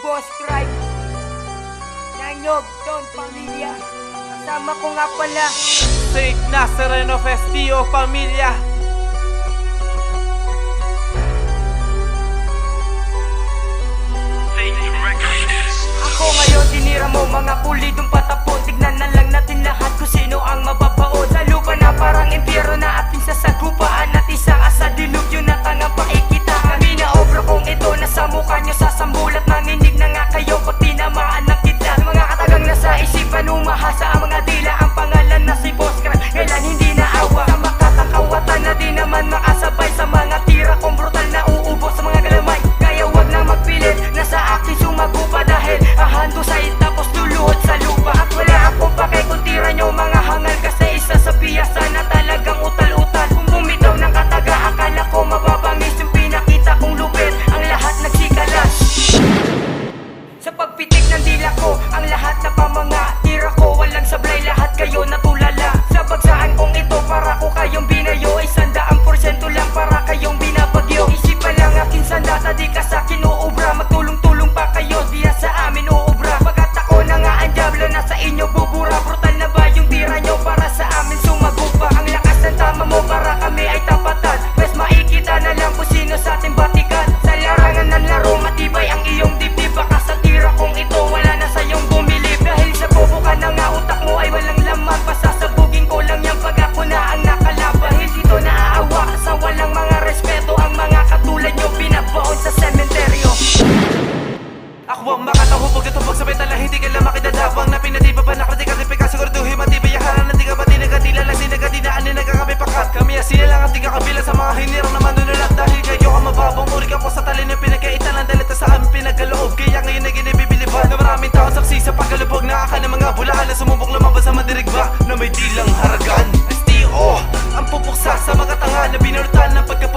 Boss Cripe Nanyog, Don Pamilya. Kasama ko nga pala Saint Nazareno Festio Pamilya. Ako ngayon tinira mo mga pulidong patapon. Tignan na lang natin lahat kung sino ang mababaon. Sa lupa na parang impyerno na ating sasagupaan. At isa ka sa dilubyo na tangang paikita. Kami na obra kong ito nasa mukha nyo sasambulat. Nanginig na nga kayo pag tinamaan ng kidlat. Mga katagang nasa isipan umahasa ang mga dila. Ang pangalan na si Boss Cripe kailan hindi naawa. Sa makatakawatan na di naman makasabay. Sa mga tira kong brutal na uubos sa mga galamay. Kaya wag na magpilit na sa akin sumagupa. Dahil ahando sa tapos luluhod sa lupa. At wala akong pake kung tira nyo mga hangal. Kasi isa sa piyasa na talagang utal-utal. Kung bumitaw ng kataga akala ko mababangis yung pinakita kong lupit. Ang lahat nagsikalas sa pagpitik ng dila ko. Ang lahat na pamanga tira ko walang sablay. Lahat kayo natulala sa bagsaan kong ito. Para ko kayong binayo 100% lang para kayong binabagyo. Isipan lang aking sandata di ka sa akin uubra. Magtulong-tulong pa kayo diya sa amin uubra. Pagkat ako na nga ang diablo na sa inyo bubura. Brutal na ba yung tira nyo para sa amin sumagupa. Ang lakas ng tama mo para kami ay tapatan. Mas makikita na lang kung sino sa ating batikan. Sa larangan ng laro matibay ang iyong dibdib. Baka sa tira kong ito wala na sayong bumilib. Dahil sa bobo ka na nga utak mo ay walang laman. Pasasabugin ko lang yan pag ako na ang nakalaban. Dahil dito naaawa sa walang mga respeto. Ang mga katulad nyo pinabaon sa sementeryo. Ako ang makatahubog ito pagsabay tala. Hindi ka lang makidadabang na pinatiba pa nakritikal. Ripika siguraduhin matibay yaharan. Hindi ka ba di nagadila lang sinagadinaan. Nagkakami pakat kami sila lang ang di kakabila sa mga hinirang na manunulat. Dahil kayo ang mababang uri ka po sa talin yung pinagkaitan ng dalita sa aming pinagkaloob. Kaya ngayon ay ginibibiliban na maraming taong saksi sa pagkalubog. Nakaka ng mga bulaan na sumubok lumabas sa madirigba na may dilang haragan. STO ang pupuksa sa mga tanga na binurutan ng pagkapagod.